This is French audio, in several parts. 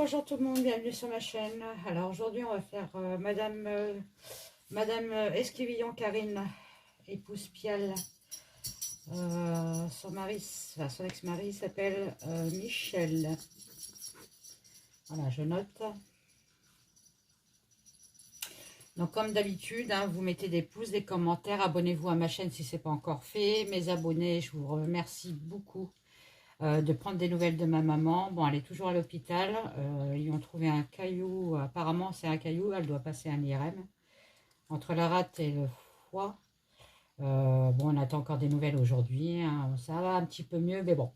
Bonjour tout le monde, bienvenue sur ma chaîne. Alors aujourd'hui on va faire Madame Esquivillon Karine, épouse Pial. Son mari, enfin, son ex-mari s'appelle Michel. Voilà, je note. Donc comme d'habitude, hein, vous mettez des pouces, des commentaires, abonnez-vous à ma chaîne si ce n'est pas encore fait. Mes abonnés, je vous remercie beaucoup de prendre des nouvelles de ma maman. Bon, elle est toujours à l'hôpital. Ils ont trouvé un caillou. Apparemment, c'est un caillou. Elle doit passer un IRM. Entre la rate et le foie. Bon, on attend encore des nouvelles aujourd'hui. Hein. Ça va un petit peu mieux, mais bon.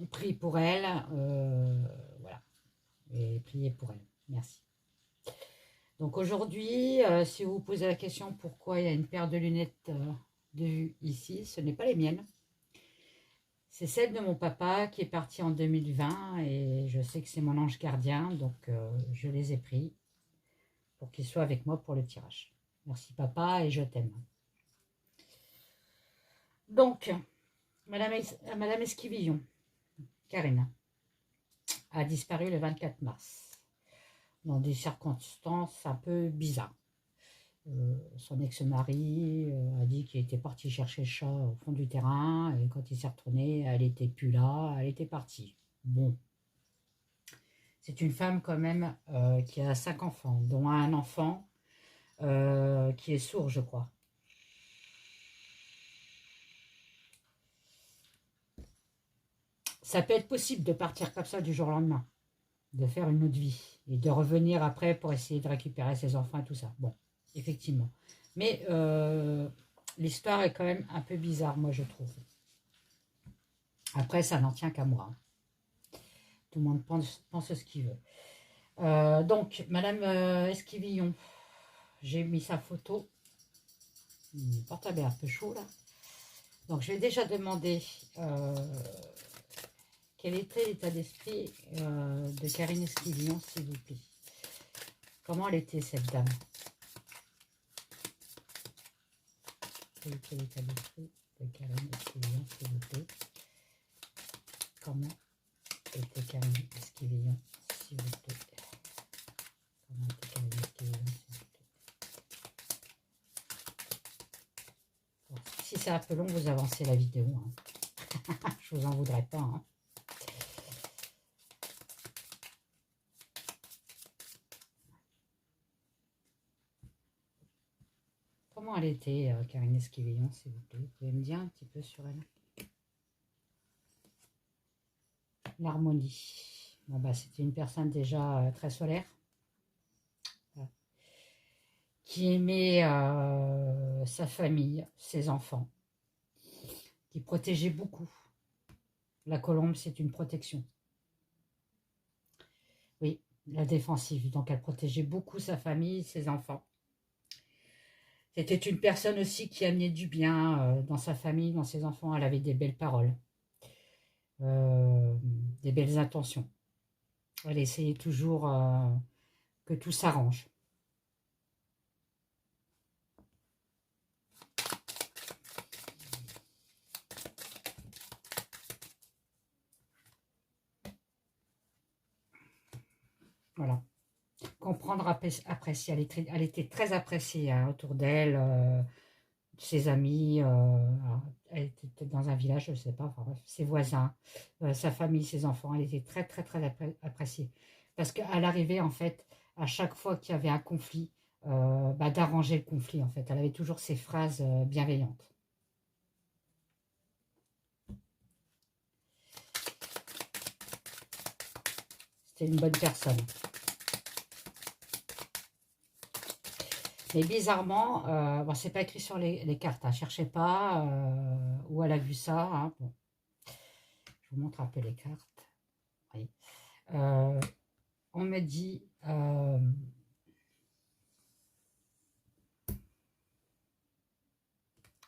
On prie pour elle. Voilà. Et priez pour elle. Merci. Donc aujourd'hui, si vous vous posez la question pourquoi il y a une paire de lunettes de vue ici, ce n'est pas les miennes. C'est celle de mon papa qui est parti en 2020 et je sais que c'est mon ange gardien, donc je les ai pris pour qu'il soit avec moi pour le tirage. Merci papa et je t'aime. Donc, Madame Esquivillon, Karine, a disparu le 24 mars dans des circonstances un peu bizarres. Son ex-mari a dit qu'il était parti chercher le chat au fond du terrain et quand il s'est retourné, elle n'était plus là, elle était partie. Bon. C'est une femme quand même qui a 5 enfants, dont un enfant qui est sourd, je crois. Ça peut être possible de partir comme ça du jour au lendemain, de faire une autre vie et de revenir après pour essayer de récupérer ses enfants et tout ça. Bon, effectivement. Mais l'histoire est quand même un peu bizarre, moi, je trouve. Après, ça n'en tient qu'à moi. Hein. Tout le monde pense ce qu'il veut. Donc, Madame Esquivillon, j'ai mis sa photo. Portable est un peu chaud, là. Donc, je vais déjà demander quel était l'état d'esprit de Karine Esquivillon, s'il vous plaît. Comment elle était, cette dame? Quel était l'état d'esprit de Karine Esquivillon, s'il vous plaît? Comment était Karine Esquivillon, s'il vous plaît? Comment était Karine Esquivillon, s'il vous plaît? Bon, si c'est un peu long, vous avancez la vidéo. Hein. Je vous en voudrais pas. Hein. Comment elle était, Karine Esquivillon, s'il vous plaît? Vous pouvez me dire un petit peu sur elle? L'harmonie. Bon, bah, c'était une personne déjà très solaire, qui aimait sa famille, ses enfants, qui protégeait beaucoup. La colombe, c'est une protection. Oui, la défensive. Donc, elle protégeait beaucoup sa famille, ses enfants. C'était une personne aussi qui amenait du bien dans sa famille, dans ses enfants. Elle avait des belles paroles, des belles intentions. Elle essayait toujours que tout s'arrange. Voilà. Comprendre, apprécier. Elle était très appréciée hein, autour d'elle, ses amis. Elle était dans un village, je ne sais pas, enfin, bref, ses voisins, sa famille, ses enfants. Elle était très, très, très appréciée. Parce qu'à l'arrivée, en fait, à chaque fois qu'il y avait un conflit, bah, d'arranger le conflit, en fait. Elle avait toujours ces phrases bienveillantes. C'était une bonne personne. Mais bizarrement, bon, c'est pas écrit sur les cartes, hein, cherchez pas où elle a vu ça. Hein, bon. Je vous montre un peu les cartes. Oui. On me dit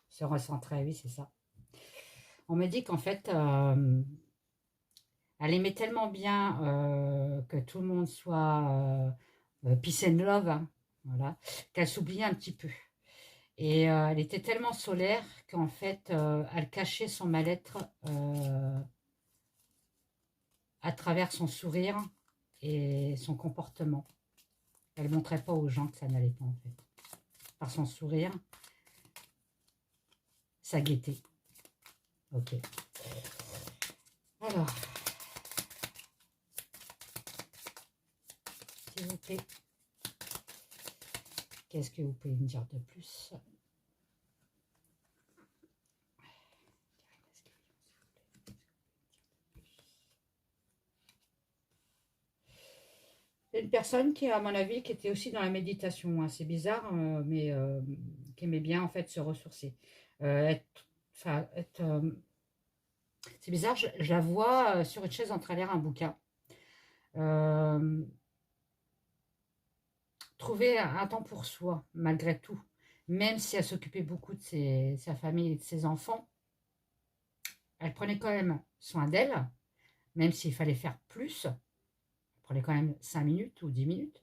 se recentrer, oui, c'est ça. On me dit qu'en fait, elle aimait tellement bien que tout le monde soit peace and love, hein, voilà, qu'elle s'oubliait un petit peu. Et elle était tellement solaire qu'en fait, elle cachait son mal-être à travers son sourire et son comportement. Elle ne montrait pas aux gens que ça n'allait pas en fait. Par son sourire, sa gaieté. Ok. Alors, s'il vous plaît, qu'est-ce que vous pouvez me dire de plus? C'est une personne qui, à mon avis, qui était aussi dans la méditation. Hein. C'est bizarre, mais qui aimait bien en fait se ressourcer. C'est bizarre, je la vois sur une chaise en train de lire un bouquin. Trouver un temps pour soi, malgré tout. Même si elle s'occupait beaucoup de sa famille et de ses enfants, elle prenait quand même soin d'elle, même s'il fallait faire plus. Elle prenait quand même 5 minutes ou 10 minutes.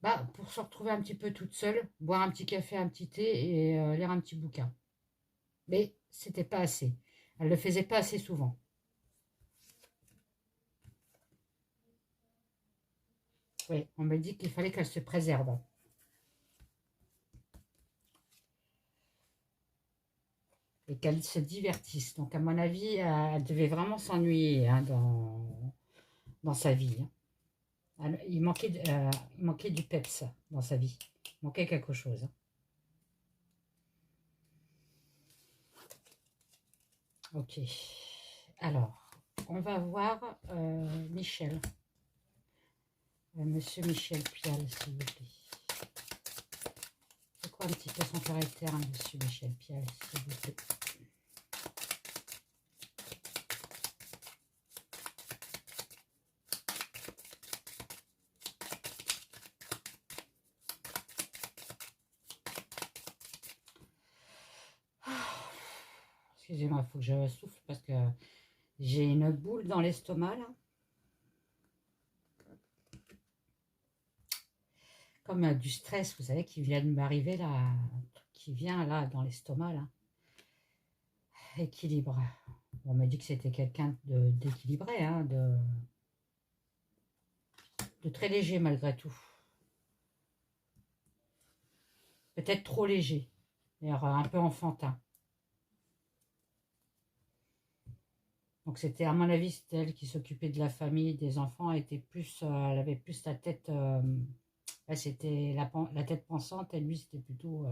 Bah, pour se retrouver un petit peu toute seule, boire un petit café, un petit thé et lire un petit bouquin. Mais c'était pas assez. Elle le faisait pas assez souvent. Oui, on me dit qu'il fallait qu'elle se préserve. Et qu'elle se divertisse. Donc, à mon avis, elle devait vraiment s'ennuyer hein, dans sa vie. Hein. Il manquait du peps dans sa vie. Il manquait quelque chose. Hein. Ok. Alors, on va voir Michel. Monsieur Michel Pial, s'il vous plaît. C'est quoi un petit peu son caractère, hein, Monsieur Michel Pial, s'il vous plaît. Excusez-moi, il faut que je souffle parce que j'ai une boule dans l'estomac, là. Comme du stress, vous savez, qui vient de m'arriver, là, qui vient, là, dans l'estomac, là. Équilibre. On m'a dit que c'était quelqu'un d'équilibré, hein, de très léger, malgré tout. Peut-être trop léger, d'ailleurs un peu enfantin. Donc c'était, à mon avis, c'était elle qui s'occupait de la famille, des enfants, elle était plus, elle avait plus la tête, c'était la tête pensante, et lui c'était plutôt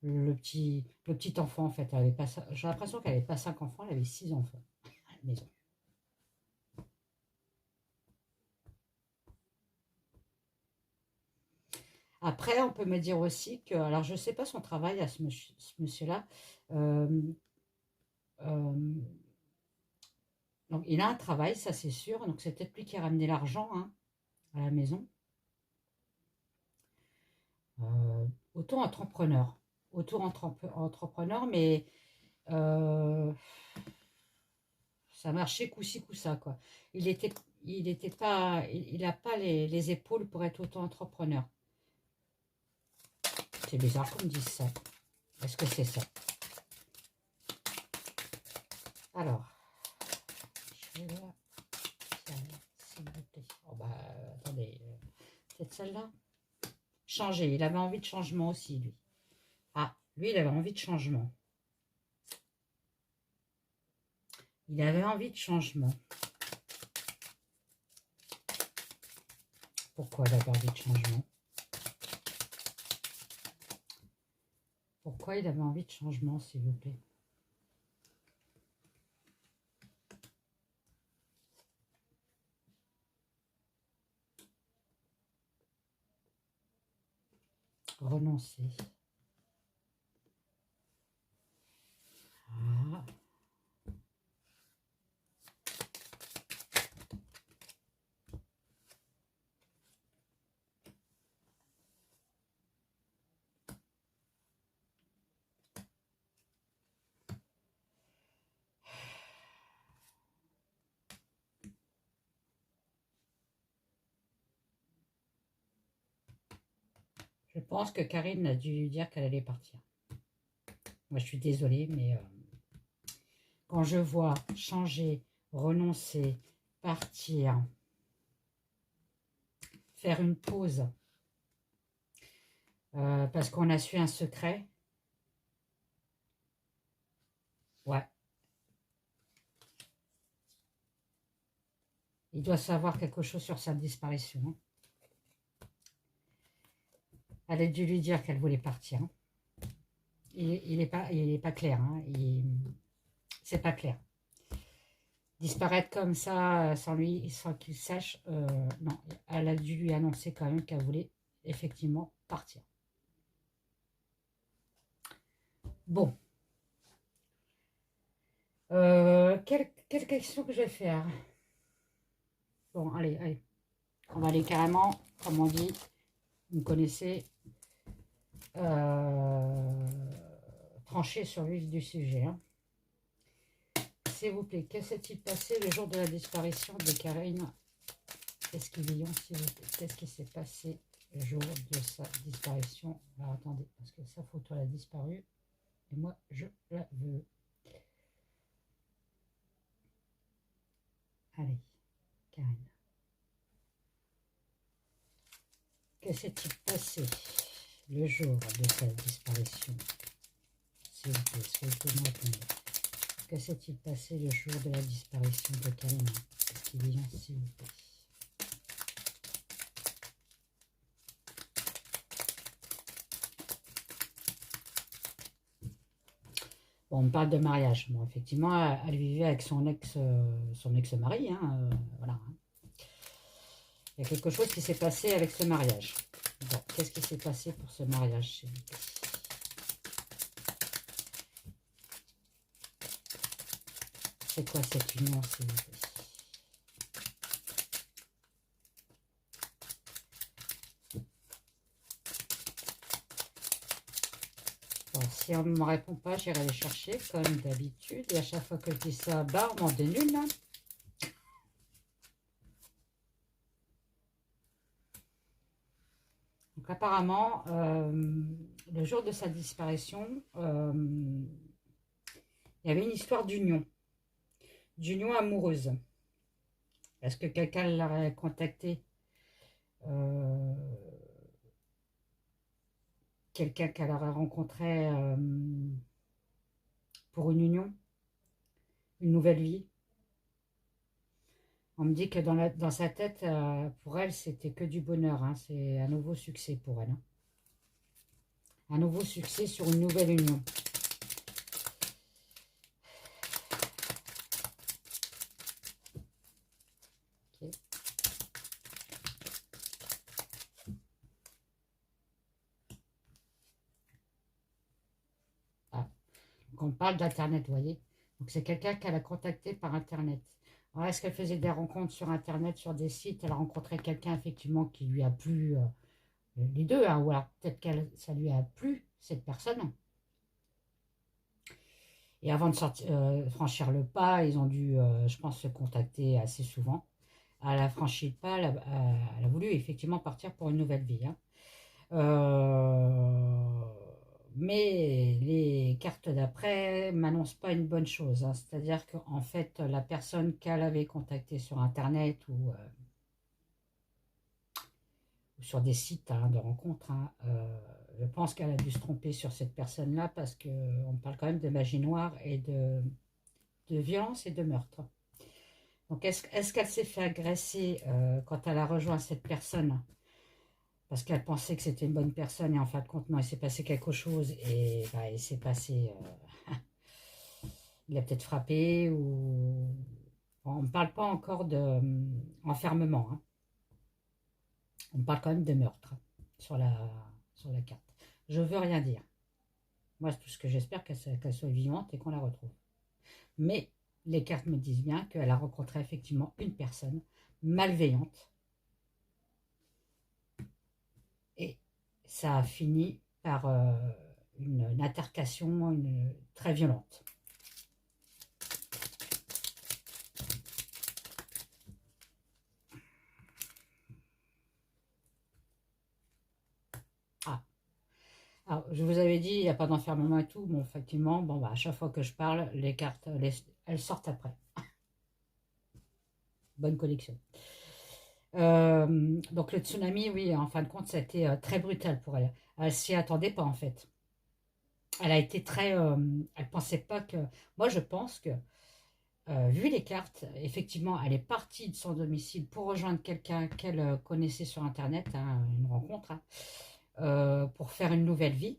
le petit enfant en fait. J'ai l'impression qu'elle n'avait pas 5 enfants, elle avait 6 enfants à la maison. Après, on peut me dire aussi que, alors je ne sais pas son travail à ce monsieur-là, euh, euh, donc il a un travail, ça c'est sûr, donc c'est peut-être lui qui a ramené l'argent hein, à la maison. Auto-entrepreneur, auto-entrepreneur, mais ça marchait coup-ci, coup-ça, quoi. Il était pas, il n'a pas les épaules pour être auto-entrepreneur. C'est bizarre qu'on me dise ça. Est-ce que c'est ça? Alors, je vais là. S'il vous plaît. Oh bah, attendez, c'est celle-là. Changer, il avait envie de changement aussi, lui. Ah, lui, il avait envie de changement. Il avait envie de changement. Pourquoi il avait envie de changement? Pourquoi il avait envie de changement, s'il vous plaît? Renoncer. Ah. Je pense que Karine a dû lui dire qu'elle allait partir. Moi, je suis désolée, mais quand je vois changer, renoncer, partir, faire une pause, parce qu'on a su un secret. Ouais. Il doit savoir quelque chose sur sa disparition. Hein. Elle a dû lui dire qu'elle voulait partir. Hein. Il est pas clair. Hein. C'est pas clair. Disparaître comme ça, sans lui, sans qu'il sache, non. Elle a dû lui annoncer quand même qu'elle voulait effectivement partir. Bon. Quelle question que je vais faire? Bon, allez, allez. On va aller carrément, comme on dit, vous me connaissez, trancher sur le vif du sujet. Hein. S'il vous plaît, que s'est-il passé le jour de la disparition de Karine Esquivillon, s'il vous plaît? Qu'est-ce qui s'est passé le jour de sa disparition? Alors attendez, parce que sa photo a disparu et moi je la veux. Allez, Karine. Que s'est-il passé le jour de sa disparition? S'il vous plaît, soyez me répondre. Que s'est-il passé le jour de la disparition de Karine Esquivillon, s'il vous plaît? Bon, on parle de mariage. Bon, effectivement, elle vivait avec son ex-mari. Hein, voilà. Il y a quelque chose qui s'est passé avec ce mariage. Bon, qu'est-ce qui s'est passé pour ce mariage, s'il vous plaît? C'est quoi cette union, s'il vous plaît? Bon, si on ne me répond pas, j'irai les chercher, comme d'habitude. Et à chaque fois que je dis ça, bah, on m'en donne une. Hein. Donc apparemment, le jour de sa disparition, il y avait une histoire d'union amoureuse. Est-ce que quelqu'un l'aurait contacté? Quelqu'un qu'elle aurait rencontré pour une union, une nouvelle vie. On me dit que dans sa tête, pour elle, c'était que du bonheur. Hein. C'est un nouveau succès pour elle. Hein. Un nouveau succès sur une nouvelle union. Okay. Ah. Donc on parle d'Internet, vous voyez. Donc c'est quelqu'un qu'elle a contacté par Internet. Alors est-ce qu'elle faisait des rencontres sur Internet, sur des sites? Elle a rencontré quelqu'un effectivement qui lui a plu, les deux, hein, ou alors peut-être que ça lui a plu, cette personne. Et avant de franchir le pas, ils ont dû, je pense, se contacter assez souvent. Elle a franchi le pas, elle a voulu effectivement partir pour une nouvelle vie. Hein. Mais les cartes d'après m'annoncent pas une bonne chose. Hein. C'est-à-dire qu'en fait, la personne qu'elle avait contactée sur Internet ou sur des sites hein, de rencontres, hein, je pense qu'elle a dû se tromper sur cette personne-là parce qu'on parle quand même de magie noire et de violence et de meurtre. Donc, est-ce qu'elle s'est fait agresser quand elle a rejoint cette personne parce qu'elle pensait que c'était une bonne personne et en fin de compte, non, il s'est passé quelque chose et bah, il s'est passé... il a peut-être frappé ou... Bon, on ne parle pas encore d'enfermement. Hein. On parle quand même de meurtre sur la carte. Je veux rien dire. Moi, tout ce que j'espère, qu'elle soit vivante et qu'on la retrouve. Mais les cartes me disent bien qu'elle a rencontré effectivement une personne malveillante. Et ça a fini par une altercation très violente. Ah, alors, je vous avais dit, il n'y a pas d'enfermement et tout. Bon, effectivement, bon, bah, à chaque fois que je parle, les cartes, elles sortent après. bonne connexion. Donc le tsunami, oui, en fin de compte, ça a été très brutal pour elle. Elle s'y attendait pas, en fait. Elle a été très... elle pensait pas que... Moi, je pense que, vu les cartes, effectivement, elle est partie de son domicile pour rejoindre quelqu'un qu'elle connaissait sur Internet, hein, une rencontre, hein, pour faire une nouvelle vie.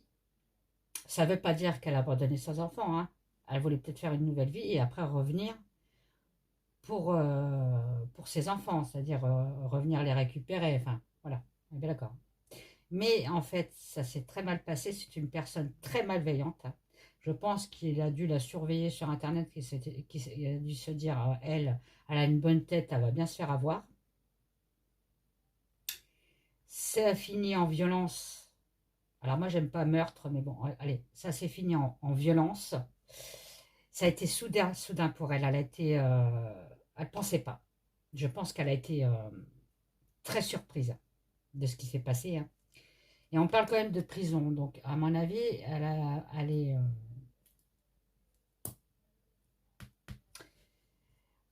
Ça ne veut pas dire qu'elle a abandonné ses enfants, hein. Elle voulait peut-être faire une nouvelle vie et après revenir pour ses enfants, c'est-à-dire revenir les récupérer. Enfin, voilà, on est bien d'accord. Mais en fait, ça s'est très mal passé. C'est une personne très malveillante, hein. Je pense qu'il a dû la surveiller sur Internet, qu'il a dû se dire, elle a une bonne tête, elle va bien se faire avoir. Ça a fini en violence. Alors moi, j'aime pas meurtre, mais bon, allez, ça s'est fini en violence. Ça a été soudain pour elle. Elle pensait pas. Je pense qu'elle a été très surprise de ce qui s'est passé, hein. Et on parle quand même de prison. Donc, à mon avis, elle est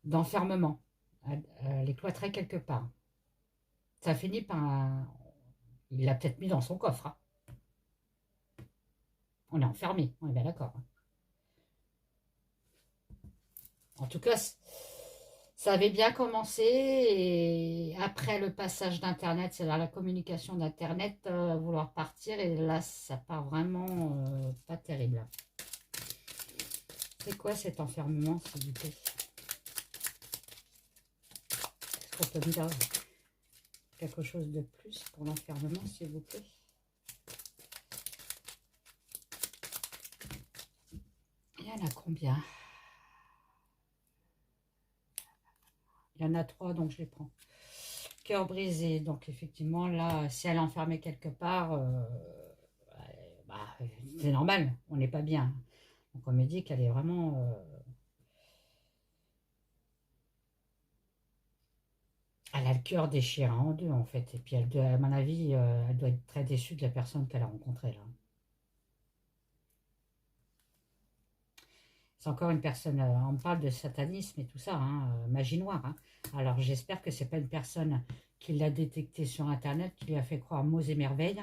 d'enfermement. Elle est cloîtrée quelque part. Ça finit par il l'a peut-être mis dans son coffre, hein. On est enfermé, on est bien d'accord, hein. En tout cas, ça avait bien commencé et après le passage d'Internet, c'est-à-dire la communication d'Internet, vouloir partir et là, ça part vraiment pas terrible. C'est quoi cet enfermement, s'il vous plaît? Est-ce qu'on peut me dire quelque chose de plus pour l'enfermement, s'il vous plaît? Il y en a combien? Il y en a 3, donc je les prends. Cœur brisé, donc effectivement, là, si elle est enfermée quelque part, bah, c'est normal, on n'est pas bien. Donc on me dit qu'elle est vraiment... elle a le cœur déchiré en deux, en fait. Et puis, à mon avis, elle doit être très déçue de la personne qu'elle a rencontrée, là. C'est encore une personne... on parle de satanisme et tout ça, hein, magie noire, hein. Alors, j'espère que c'est pas une personne qui l'a détecté sur Internet, qui lui a fait croire mots et merveilles.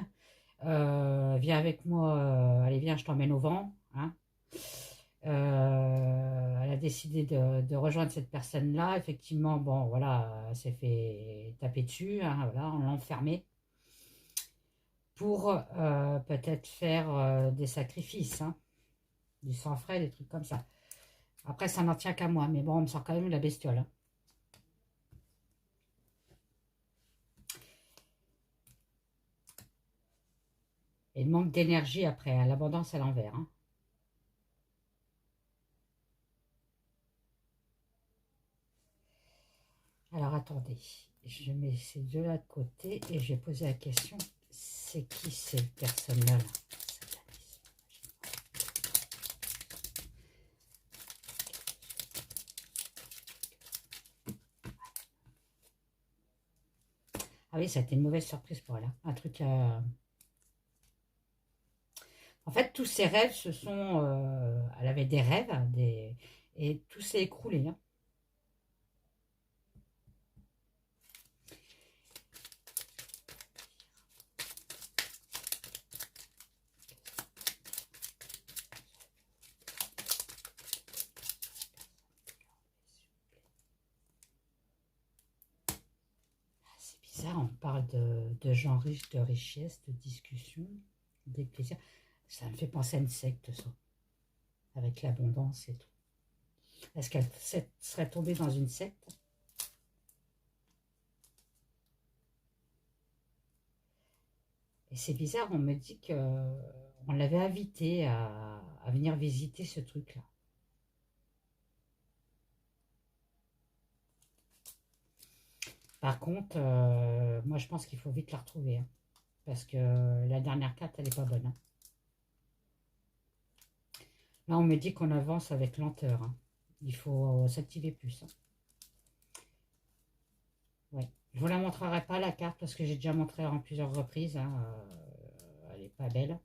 Viens avec moi, allez, viens, je t'emmène au vent, hein. Elle a décidé de rejoindre cette personne-là. Effectivement, bon, voilà, elle s'est fait taper dessus, hein, voilà, on l'a enfermée pour peut-être faire des sacrifices, hein, du sang frais, des trucs comme ça. Après, ça n'en tient qu'à moi, mais bon, on me sort quand même la bestiole, hein. Et le manque d'énergie après, hein, l'abondance à l'envers, hein. Alors attendez, je mets ces deux-là de côté et je vais poser la question, c'est qui cette personne-là là? Ah oui, ça a été une mauvaise surprise pour elle, hein. Un truc... En fait, tous ses rêves se sont... elle avait des rêves, et tout s'est écroulé, hein. C'est bizarre, on parle de gens riches, de richesse, de discussion, des plaisirs. Ça me fait penser à une secte, ça, avec l'abondance et tout. Est-ce qu'elle serait tombée dans une secte? Et c'est bizarre, on me dit que on l'avait invitée à venir visiter ce truc-là. Par contre, moi je pense qu'il faut vite la retrouver, hein, parce que la dernière carte, elle n'est pas bonne, hein. Là, on me dit qu'on avance avec lenteur, hein. Il faut s'activer plus, hein. Ouais. Je ne vous la montrerai pas, la carte, parce que j'ai déjà montré en plusieurs reprises, hein. Elle n'est pas belle.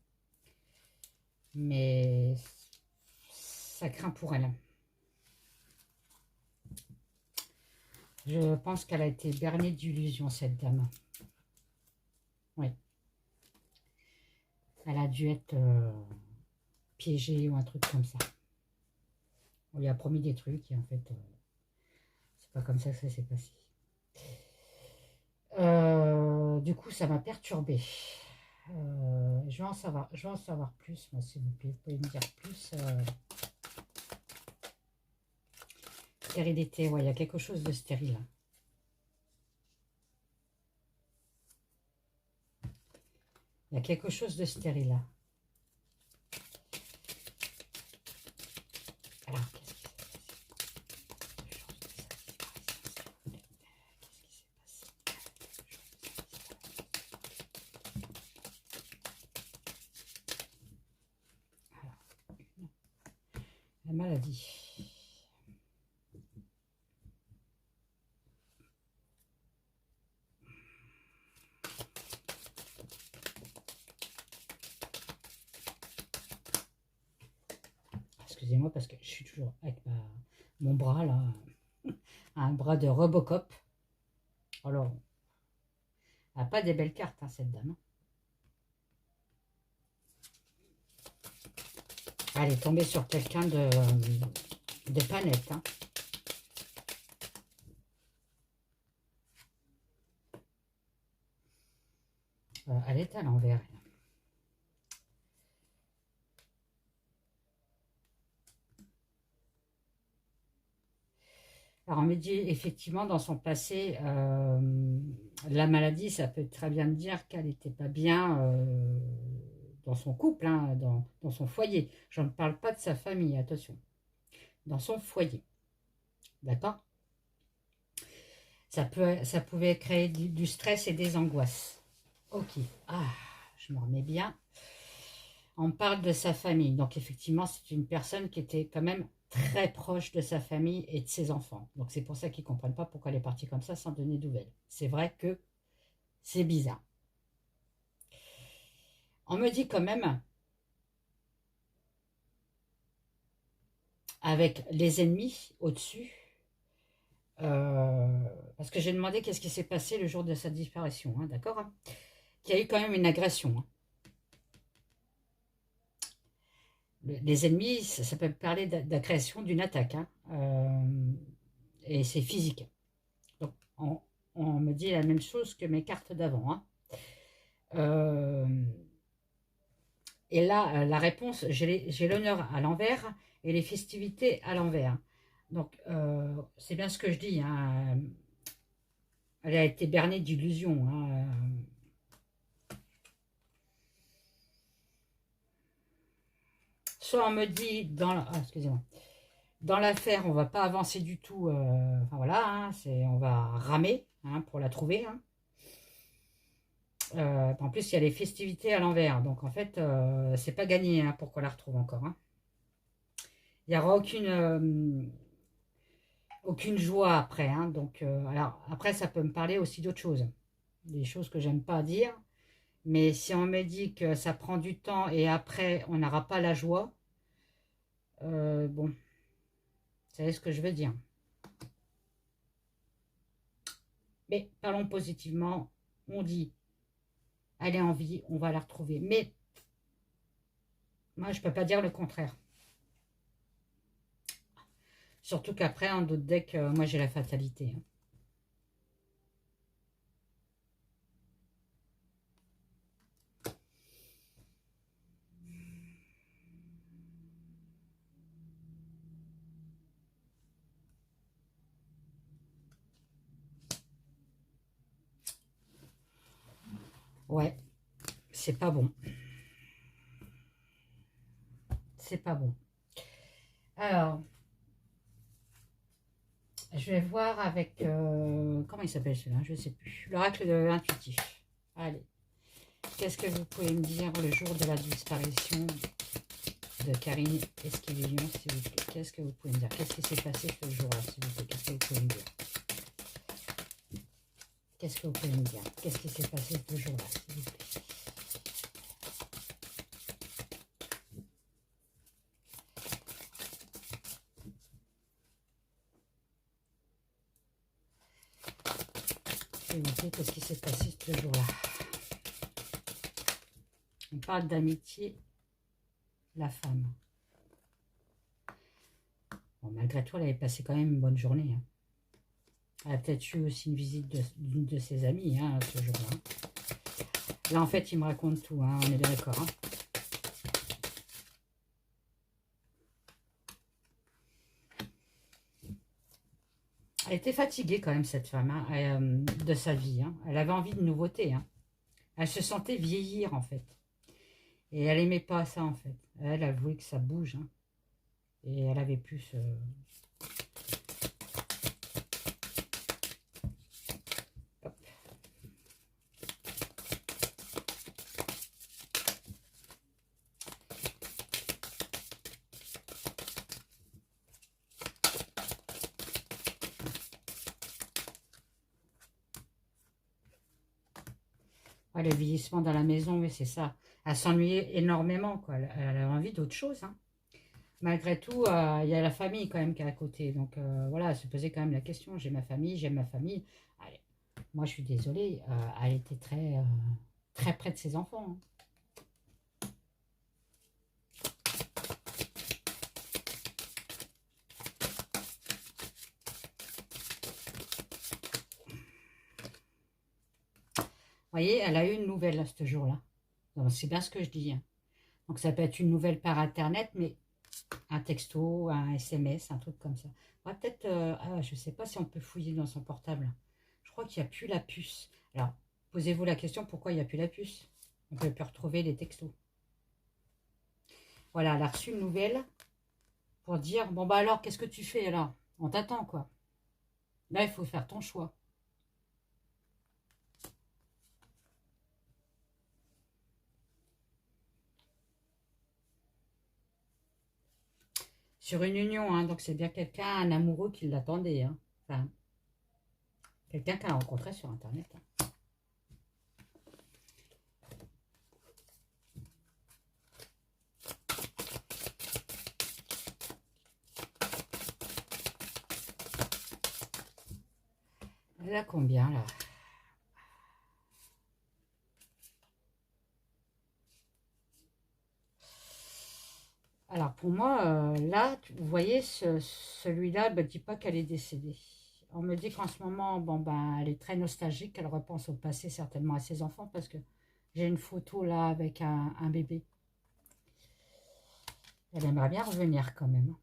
Mais ça craint pour elle. Je pense qu'elle a été bercée d'illusions, cette dame. Oui. Elle a dû être piégée ou un truc comme ça. On lui a promis des trucs et en fait, c'est pas comme ça que ça s'est passé. Du coup, ça m'a perturbée. Je vais en savoir plus, moi, s'il vous plaît. Vous pouvez me dire plus. Stérilité, ouais, il y a quelque chose de stérile. Il y a quelque chose de stérile. Alors, qu'est-ce qui s'est passé? La maladie. Excusez-moi parce que je suis toujours avec mon bras là, un bras de Robocop. Alors, elle n'a pas des belles cartes, hein, cette dame. Elle est tombée sur quelqu'un de pas net. Hein. Elle est à l'envers. Alors, on me dit effectivement dans son passé, la maladie, ça peut très bien dire qu'elle n'était pas bien dans son couple, hein, dans son foyer. Je ne parle pas de sa famille, attention. Dans son foyer. D'accord? Ça pouvait créer du stress et des angoisses. Ok. Ah, je me remets bien. On parle de sa famille. Donc, effectivement, c'est une personne qui était quand même très proche de sa famille et de ses enfants. Donc, c'est pour ça qu'ils ne comprennent pas pourquoi elle est partie comme ça sans donner de nouvelles. C'est vrai que c'est bizarre. On me dit quand même, avec les ennemis au-dessus, parce que j'ai demandé qu'est-ce qui s'est passé le jour de sa disparition, hein, d'accord, hein, qu'il y a eu quand même une agression. Hein. Les ennemis, ça peut parler d'agression, d'une attaque, hein, et c'est physique. Donc, on me dit la même chose que mes cartes d'avant. Hein. Et là, la réponse, j'ai l'honneur à l'envers et les festivités à l'envers. Donc, c'est bien ce que je dis. Hein. Elle a été bernée d'illusions. Hein. Soit on me dit, excusez-moi, dans l'affaire, on ne va pas avancer du tout. Enfin voilà, hein, on va ramer hein, pour la trouver. Hein. En plus, il y a les festivités à l'envers. Donc, en fait, c'est pas gagné hein, pour qu'on la retrouve encore. Hein. Il n'y aura aucune joie après. Hein. Donc, alors, après, ça peut me parler aussi d'autres choses. Des choses que j'aime pas dire. Mais si on me dit que ça prend du temps et après, on n'aura pas la joie, bon, vous savez ce que je veux dire. Mais parlons positivement. On dit, elle est en vie, on va la retrouver. Mais moi, je ne peux pas dire le contraire. Surtout qu'après, en d'autres decks, moi, j'ai la fatalité. Hein. Ouais, c'est pas bon. C'est pas bon. Alors, je vais voir avec... comment il s'appelle celui-là? Je ne sais plus. L'oracle intuitif. Allez. Qu'est-ce que vous pouvez me dire le jour de la disparition de Karine Esquivillon, s'il vous plaît? Qu'est-ce que vous pouvez me dire? Qu'est-ce qui s'est passé ce jour-là, s'il vous plaît? Qu'est-ce que vous pouvez me dire? Qu'est-ce que vous pouvez me dire? Qu'est-ce qui s'est passé ce jour-là, s'il vous plaît? s'il vous plaît, qu'est-ce qui s'est passé ce jour-là? On parle d'amitié, la femme. Bon, malgré tout, elle avait passé quand même une bonne journée. Hein. Elle a peut-être eu aussi une visite d'une de ses amies hein, ce jour-là. Là, en fait, il me raconte tout, hein, on est bien d'accord. Hein. Elle était fatiguée quand même, cette femme, hein, de sa vie. Hein. Elle avait envie de nouveauté. Hein. Elle se sentait vieillir, en fait. Et elle aimait pas ça, en fait. Elle voulait que ça bouge. Hein. Et elle avait plus... Hop. Ouais, le vieillissement dans la maison, oui, c'est ça. Elle s'ennuyait énormément, quoi. Elle avait envie d'autre chose, hein. Malgré tout, il y a la famille quand même qui est à côté. Donc voilà, elle se posait quand même la question. J'ai ma famille, j'aime ma famille. Allez, moi, je suis désolée. Elle était très près de ses enfants. Hein. Vous voyez, elle a eu une nouvelle là, ce jour-là. C'est bien ce que je dis. Hein. Donc ça peut être une nouvelle par Internet, mais un texto, un SMS, un truc comme ça. Ouais, peut-être, je ne sais pas si on peut fouiller dans son portable. Je crois qu'il n'y a plus la puce. Alors, posez-vous la question, pourquoi il n'y a plus la puce? On peut plus retrouver les textos. Voilà, elle a reçu une nouvelle pour dire, bon bah alors, qu'est-ce que tu fais alors? On t'attend quoi. Là, il faut faire ton choix. Sur une union, hein, donc c'est bien quelqu'un, un amoureux qui l'attendait. Hein. Enfin, quelqu'un qu'elle a rencontré sur Internet. Hein. Elle a combien là? Alors pour moi, là, vous voyez, celui-là ne me dit pas qu'elle est décédée. On me dit qu'en ce moment, bon, ben, elle est très nostalgique, elle repense au passé, certainement à ses enfants, parce que j'ai une photo là avec un bébé. Elle aimerait bien revenir quand même,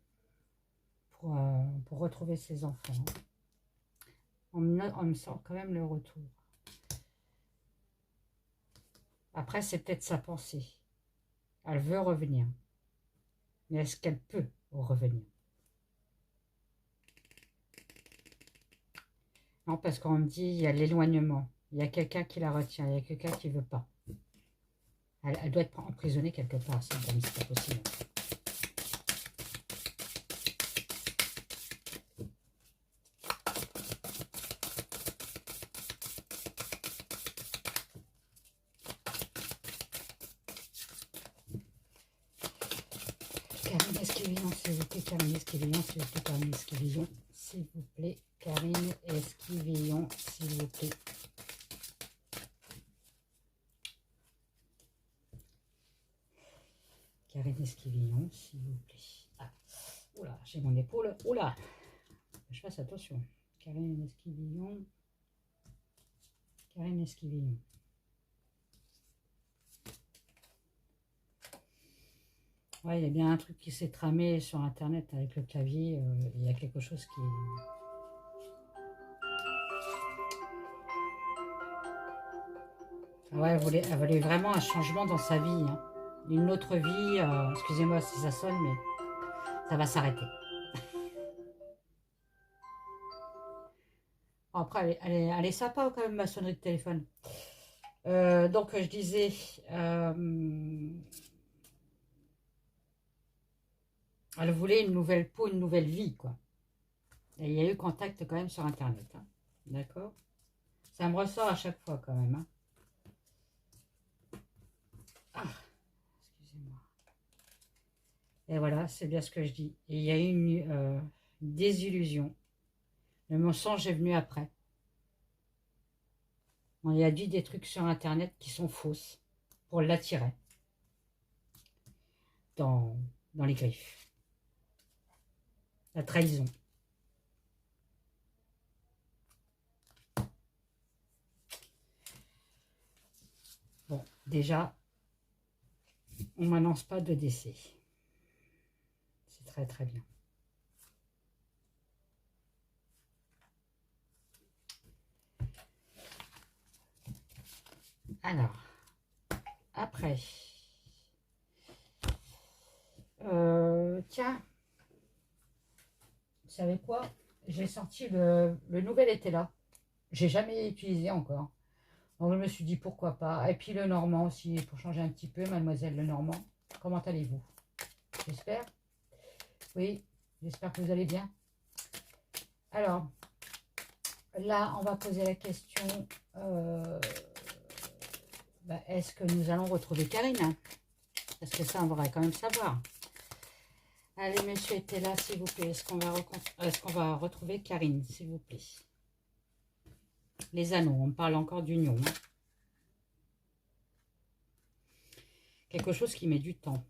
pour retrouver ses enfants. On me sent quand même le retour. Après, c'est peut-être sa pensée. Elle veut revenir. Mais est-ce qu'elle peut revenir? Non, parce qu'on me dit il y a l'éloignement. Il y a quelqu'un qui la retient. Il y a quelqu'un qui ne veut pas. Elle doit être emprisonnée quelque part. C'est pas possible. Karine Esquivillon, s'il vous plaît. Karine Esquivillon, s'il vous plaît. Karine Esquivillon, s'il vous plaît. Karine Esquivillon, s'il vous plaît. Karine Esquivillon, s'il vous plaît. Ah. Oula, j'ai mon épaule. Oula, je fasse attention. Karine Esquivillon. Karine Esquivillon. Ouais, il y a bien un truc qui s'est tramé sur Internet avec le clavier. Il y a quelque chose qui... Ouais, elle voulait vraiment un changement dans sa vie. Hein. Une autre vie. Excusez-moi si ça sonne, mais ça va s'arrêter. Bon, après, elle est sympa quand même, ma sonnerie de téléphone. Donc, je disais... elle voulait une nouvelle peau, une nouvelle vie, quoi. Et il y a eu contact quand même sur Internet. Hein. D'accord? Ça me ressort à chaque fois quand même. Hein. Ah, excusez-moi. Et voilà, c'est bien ce que je dis. Et il y a eu une, désillusion. Le mensonge est venu après. On y a dit des trucs sur Internet qui sont fausses pour l'attirer dans les griffes. La trahison. Bon, déjà, on ne m'annonce pas de décès. C'est très très bien. Alors, après, tiens, vous savez quoi? J'ai sorti le nouvel était là. J'ai jamais utilisé encore. Donc je me suis dit pourquoi pas. Et puis le Normand aussi, pour changer un petit peu, mademoiselle le Normand. Comment allez-vous? J'espère. Oui, j'espère que vous allez bien. Alors, là, on va poser la question, est-ce que nous allons retrouver Karine? Parce que ça, on devrait quand même savoir. Allez, monsieur était là, s'il vous plaît. Est-ce qu'on va retrouver Karine, s'il vous plaît? Les anneaux, on parle encore d'union. Hein. Quelque chose qui met du temps.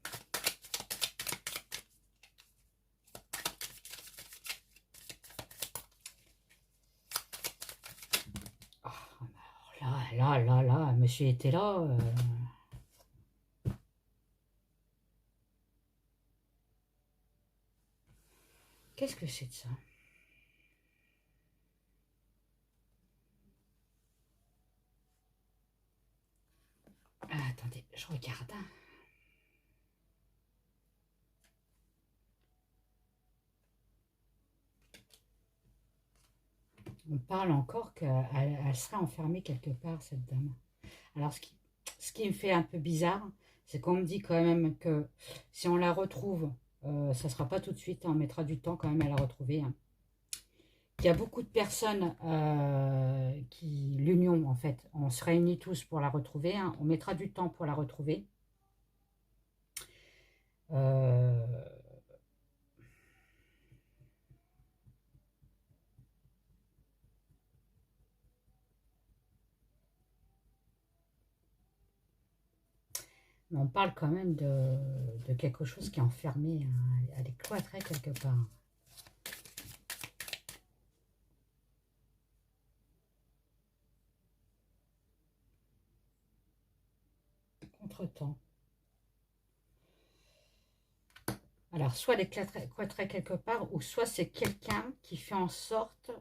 Là, monsieur était là. Qu'est-ce que c'est de ça? Ah, attendez, je regarde. On parle encore qu'elle sera enfermée quelque part, cette dame. Alors, ce qui me fait un peu bizarre, c'est qu'on me dit quand même que si on la retrouve, ça ne sera pas tout de suite, on mettra du temps quand même à la retrouver. Hein. Il y a beaucoup de personnes l'union en fait, on se réunit tous pour la retrouver, hein. On mettra du temps pour la retrouver. Mais on parle quand même de quelque chose qui est enfermé, hein. Elle est cloîtrée quelque part. Contre-temps. Alors, soit elle est cloîtrée quelque part, ou soit c'est quelqu'un qui fait en sorte,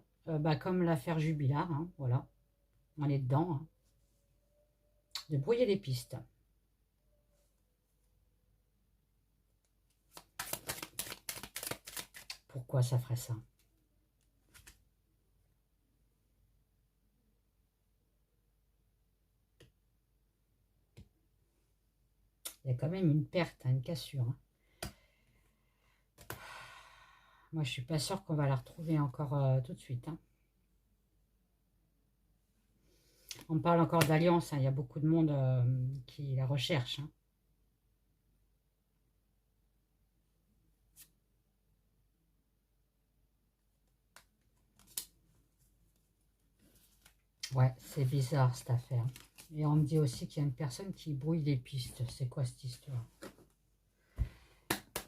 comme l'affaire Jubilard, hein, voilà, on est dedans, hein, de brouiller les pistes. Pourquoi ça ferait ça? Il y a quand même une perte, hein, une cassure. Hein. Moi, je suis pas sûre qu'on va la retrouver encore tout de suite. Hein. On parle encore d'alliance, hein. Il y a beaucoup de monde qui la recherche. Hein. Ouais, c'est bizarre cette affaire. Et on me dit aussi qu'il y a une personne qui brouille les pistes. C'est quoi cette histoire?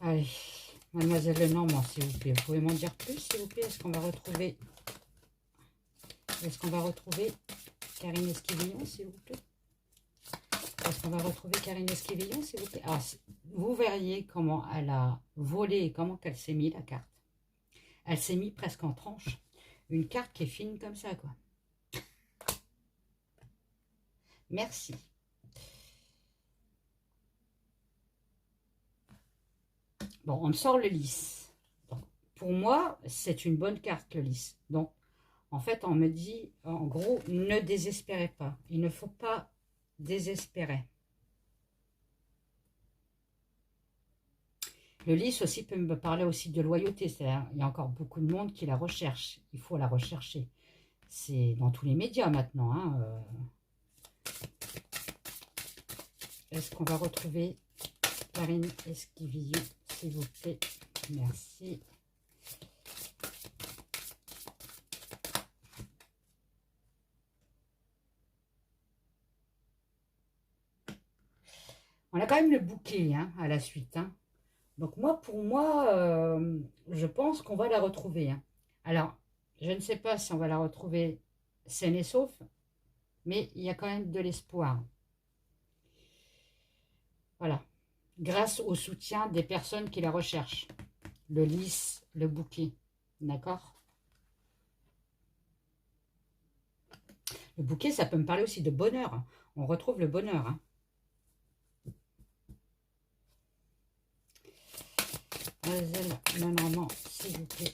Allez, mademoiselle Lenormand, s'il vous plaît. Vous pouvez m'en dire plus, s'il vous plaît? Est-ce qu'on va retrouver Karine Esquivillon, s'il vous plaît? Est-ce qu'on va retrouver Karine Esquivillon, s'il vous plaît? Alors, vous verriez comment elle a volé et comment elle s'est mis la carte. Elle s'est mis presque en tranche. Une carte qui est fine comme ça, quoi. Merci. Bon, on me sort le lys. Donc, pour moi, c'est une bonne carte, le lys. Donc, en fait, on me dit, en gros, ne désespérez pas. Il ne faut pas désespérer. Le lys aussi peut me parler aussi de loyauté. C'est-à-dire, il y a encore beaucoup de monde qui la recherche. Il faut la rechercher. C'est dans tous les médias maintenant. Hein, Est-ce qu'on va retrouver Karine Esquivillon, s'il vous plaît? Merci. On a quand même le bouquet hein, à la suite. Hein. Donc moi, pour moi, je pense qu'on va la retrouver. Hein. Alors, je ne sais pas si on va la retrouver saine et sauf, mais il y a quand même de l'espoir. Voilà. Grâce au soutien des personnes qui la recherchent. Le lys, le bouquet. D'accord? Le bouquet, ça peut me parler aussi de bonheur. On retrouve le bonheur. Hein. Non, s'il vous plaît.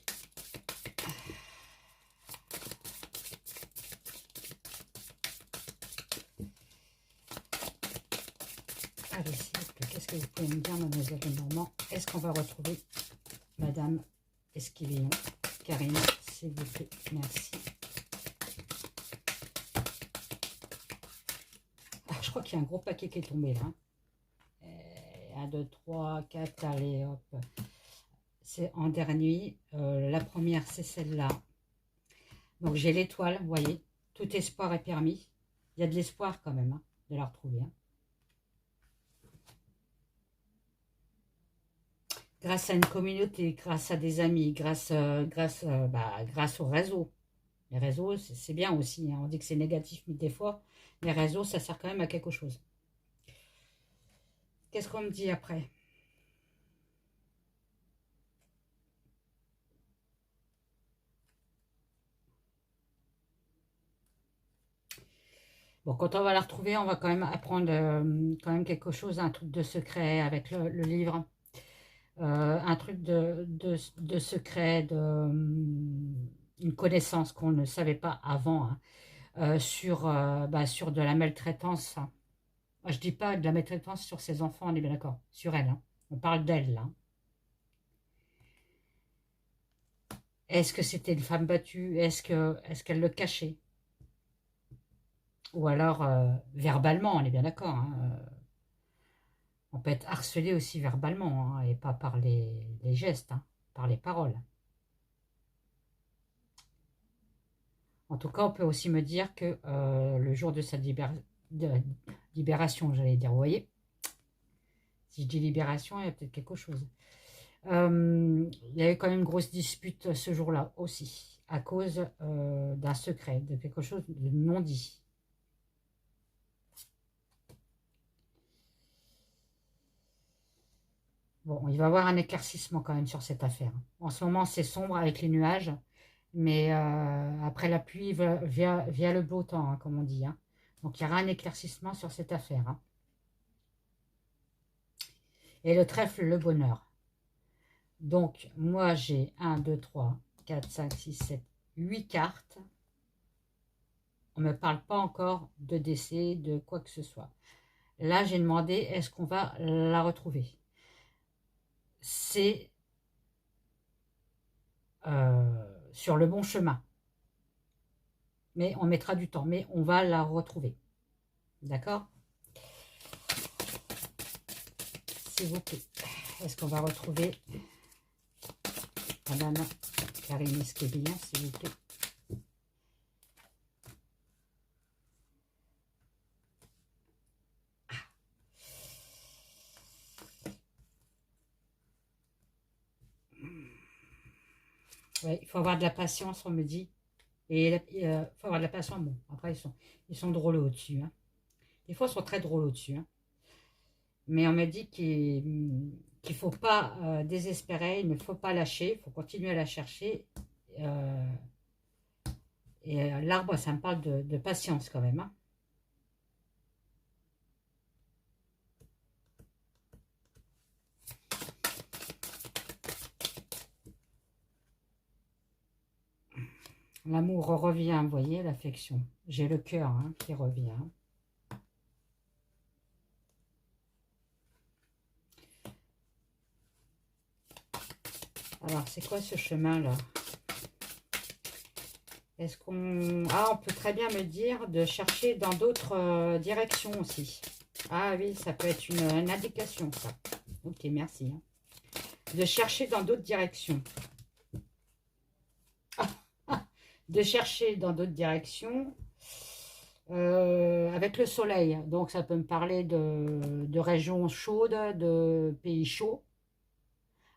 Allez, s'il vous plaît, qu'est-ce que vous pouvez me dire, mademoiselle Lenormand? Est-ce qu'on va retrouver Madame Esquivillon? Karine, s'il vous plaît, merci. Alors, je crois qu'il y a un gros paquet qui est tombé là. 1, 2, 3, 4, allez, hop. C'est en dernier. La première, c'est celle-là. Donc, j'ai l'étoile, vous voyez. Tout espoir est permis. Il y a de l'espoir quand même hein, de la retrouver. Hein. Grâce à une communauté, grâce à des amis, grâce au réseau. Les réseaux, c'est bien aussi. Hein. On dit que c'est négatif, mais des fois, les réseaux, ça sert quand même à quelque chose. Qu'est-ce qu'on me dit après? Bon, quand on va la retrouver, on va quand même apprendre quand même quelque chose, un truc de secret avec le livre. Un truc de secret, une connaissance qu'on ne savait pas avant hein, sur de la maltraitance. Hein. Je dis pas de la maltraitance sur ses enfants, on est bien d'accord, sur elle. Hein. On parle d'elle là. Est-ce que c'était une femme battue? Est-ce qu'elle le cachait? Ou alors verbalement, on est bien d'accord. Hein. On peut être harcelé aussi verbalement hein, et pas par les gestes, hein, par les paroles. En tout cas, on peut aussi me dire que le jour de sa libération, j'allais dire, vous voyez, si je dis libération, il y a peut-être quelque chose. Il y a eu quand même une grosse dispute ce jour-là aussi, à cause d'un secret, de quelque chose de non dit. Bon, il va y avoir un éclaircissement quand même sur cette affaire. En ce moment, c'est sombre avec les nuages, mais après la pluie via le beau temps, hein, comme on dit. Hein. Donc, il y aura un éclaircissement sur cette affaire. Hein. Et le trèfle, le bonheur. Donc, moi, j'ai 1, 2, 3, 4, 5, 6, 7, 8 cartes. On ne me parle pas encore de décès, de quoi que ce soit. Là, j'ai demandé, est-ce qu'on va la retrouver? C'est sur le bon chemin. Mais on mettra du temps, mais on va la retrouver. D'accord? S'il vous plaît. Est-ce qu'on va retrouver Madame Karine Esquivillon, s'il vous plaît? Ouais, il faut avoir de la patience, on me dit. Et il faut avoir de la patience. Bon, après, ils sont drôles au-dessus. Hein. Des fois, ils sont très drôles au-dessus. Hein. Mais on me dit qu'il ne faut pas désespérer, il ne faut pas lâcher, il faut continuer à la chercher. Euh, et l'arbre, ça me parle de patience quand même. Hein. L'amour revient, vous voyez, l'affection. J'ai le cœur hein, qui revient. Alors, c'est quoi ce chemin-là? Est-ce qu'on... Ah, on peut très bien me dire de chercher dans d'autres directions aussi. Ah oui, ça peut être une indication, ça. Ok, merci. Hein. De chercher dans d'autres directions. De chercher dans d'autres directions. avec le soleil. Donc ça peut me parler de régions chaudes, de pays chauds.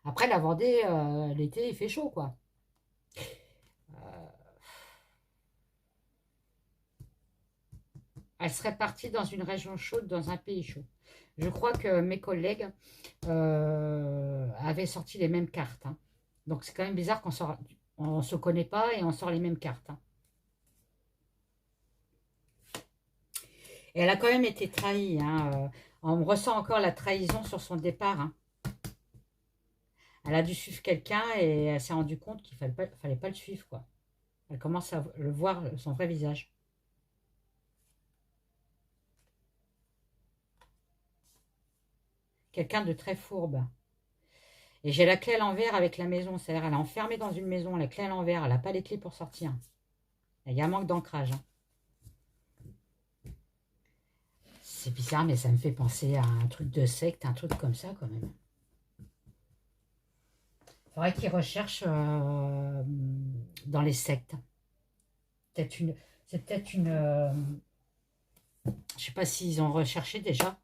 Après la Vendée, l'été, il fait chaud, quoi. Elle serait partie dans une région chaude, dans un pays chaud. Je crois que mes collègues avaient sorti les mêmes cartes, hein. Donc c'est quand même bizarre on se connaît pas et on sort les mêmes cartes, hein. Et elle a quand même été trahie, hein. On ressent encore la trahison sur son départ, hein. Elle a dû suivre quelqu'un et elle s'est rendue compte qu'il fallait pas le suivre, quoi. Elle commence à le voir, son vrai visage. Quelqu'un de très fourbe. Et j'ai la clé à l'envers avec la maison. C'est-à-dire, elle est enfermée dans une maison, la clé à l'envers. Elle n'a pas les clés pour sortir. Il y a un manque d'ancrage, hein. C'est bizarre, mais ça me fait penser à un truc de secte, un truc comme ça, quand même. Il faudrait qu'ils recherchent dans les sectes. C'est peut-être une... je sais pas s'ils ont recherché déjà,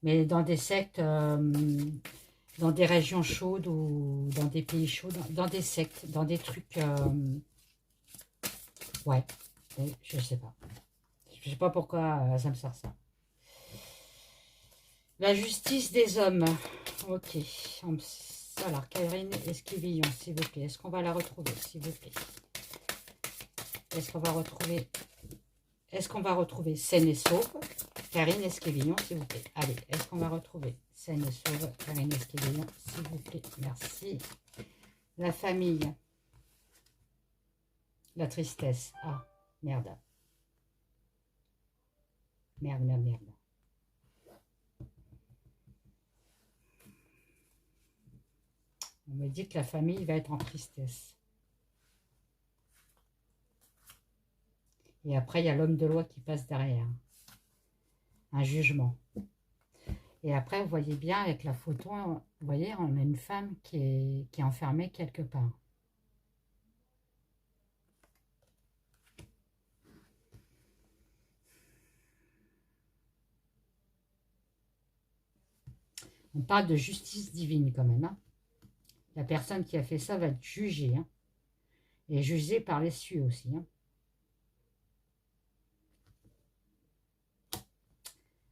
mais dans des sectes, dans des régions chaudes ou dans des pays chauds, dans des sectes, dans des trucs... ouais, je sais pas. Je sais pas pourquoi ça me sort ça. La justice des hommes. Ok. Alors, Karine Esquivillon, s'il vous plaît. Est-ce qu'on va la retrouver, s'il vous plaît? Est-ce qu'on va retrouver saine et sauve Karine Esquivillon, s'il vous plaît. Allez, est-ce qu'on va retrouver saine et sauve Karine Esquivillon, s'il vous plaît? Merci. La famille. La tristesse. Ah, merde. Merde, merde, merde. On me dit que la famille va être en tristesse. Et après, il y a l'homme de loi qui passe derrière. Un jugement. Et après, vous voyez bien avec la photo, vous voyez, on a une femme qui est enfermée quelque part. On parle de justice divine quand même, hein. La personne qui a fait ça va être jugée, hein, et jugée par les cieux aussi, hein.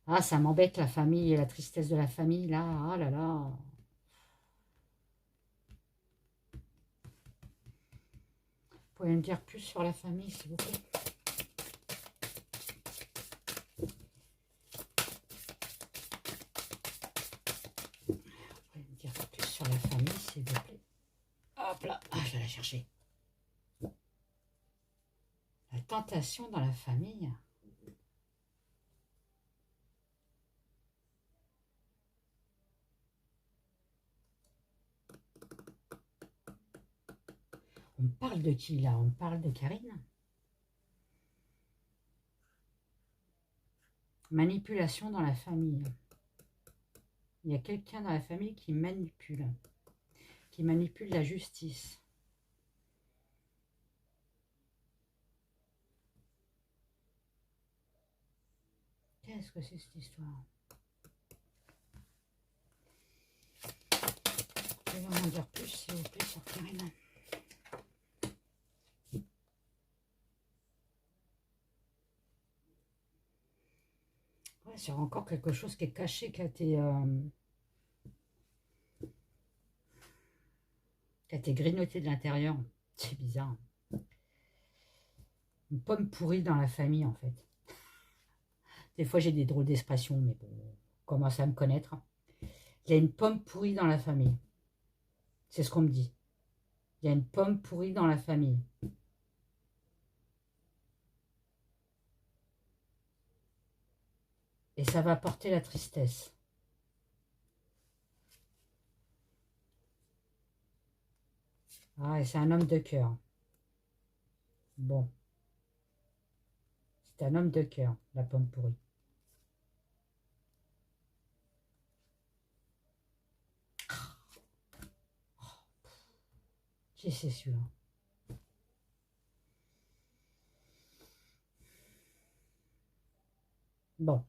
Ah, ça m'embête la famille et la tristesse de la famille, là. Ah là là. Vous pouvez me dire plus sur la famille, s'il vous plaît? Vous pouvez me dire plus sur la famille, s'il vous plaît? Hop là, ah, je vais la chercher. La tentation dans la famille. On parle de qui, là? On parle de Karine? Manipulation dans la famille. Il y a quelqu'un dans la famille qui manipule la justice. Qu'est-ce que c'est cette histoire? Je vais en dire plus, s'il vous plaît, sur Karine. Ouais, c'est encore quelque chose qui est caché, qui a été grignoté de l'intérieur. C'est bizarre. Une pomme pourrie dans la famille, en fait. Des fois, j'ai des drôles d'expressions, mais bon, on commence à me connaître. Il y a une pomme pourrie dans la famille. C'est ce qu'on me dit. Il y a une pomme pourrie dans la famille. Et ça va porter la tristesse. Ah, et c'est un homme de cœur. Bon. C'est un homme de cœur, la pomme pourrie. Qui c'est celui-là? Bon.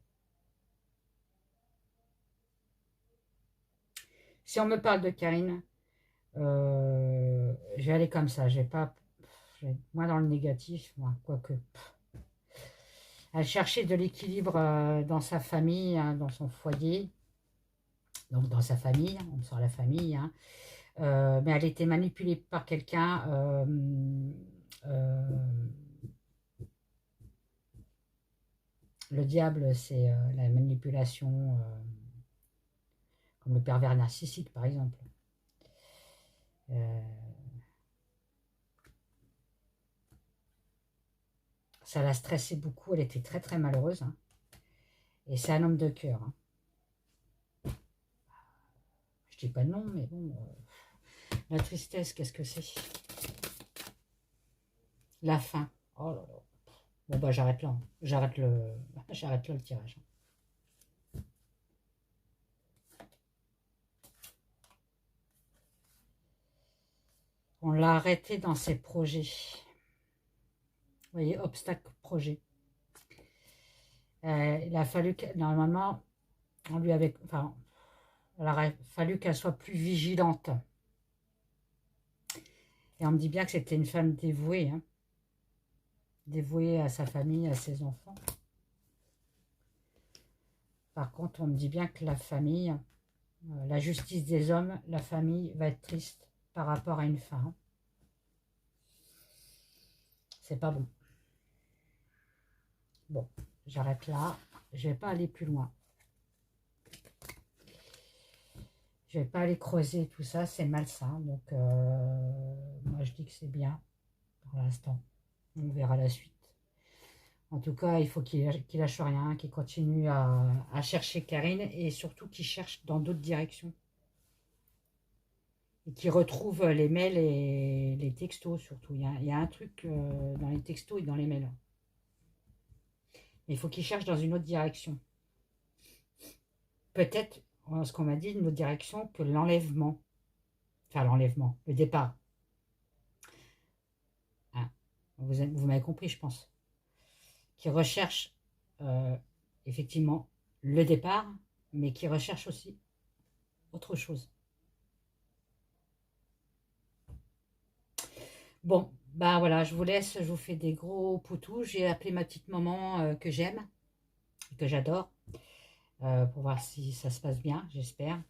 Si on me parle de Karine, je vais aller comme ça. Je vais pas... je vais être moins dans le négatif, moi, quoique. Elle cherchait de l'équilibre dans sa famille, hein, dans son foyer. Donc dans sa famille, on sort la famille. Hein. Mais elle était manipulée par quelqu'un... le diable, c'est la manipulation, comme le pervers narcissique, par exemple. Ça la stressait beaucoup, elle était très très malheureuse. Hein. Et c'est un homme de cœur. Hein. Je dis pas non, mais bon, la tristesse, qu'est-ce que c'est? La faim. Oh là là. Bon bah j'arrête là. Hein. J'arrête là le tirage. On l'a arrêté dans ses projets. Vous voyez, obstacle projet. Il a fallu que, normalement, on lui avait, enfin, il aurait fallu qu'elle soit plus vigilante. Et on me dit bien que c'était une femme dévouée, hein, dévouée à sa famille, à ses enfants. Par contre, on me dit bien que la famille, la justice des hommes, la famille va être triste par rapport à une femme. C'est pas bon. Bon, j'arrête là. Je vais pas aller plus loin. Je vais pas aller creuser tout ça, c'est malsain. Donc, moi, je dis que c'est bien pour l'instant. On verra la suite. En tout cas, il faut qu'il lâche rien, qu'il continue à chercher Karine et surtout qu'il cherche dans d'autres directions. Et qu'il retrouve les mails et les textos surtout. Il y a un truc dans les textos et dans les mails. Mais il faut qu'il cherche dans une autre direction. Peut-être, ce qu'on m'a dit, une autre direction que l'enlèvement. Enfin, l'enlèvement, le départ. Hein, vous m'avez compris, je pense. Qui recherche effectivement le départ, mais qui recherche aussi autre chose. Bon, ben voilà, je vous laisse, je vous fais des gros poutous. J'ai appelé ma petite maman que j'aime, que j'adore, pour voir si ça se passe bien, j'espère.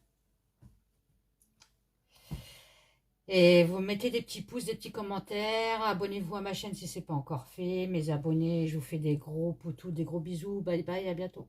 Et vous mettez des petits pouces, des petits commentaires, abonnez-vous à ma chaîne si ce n'est pas encore fait. Mes abonnés, je vous fais des gros poutous, des gros bisous, bye bye, à bientôt.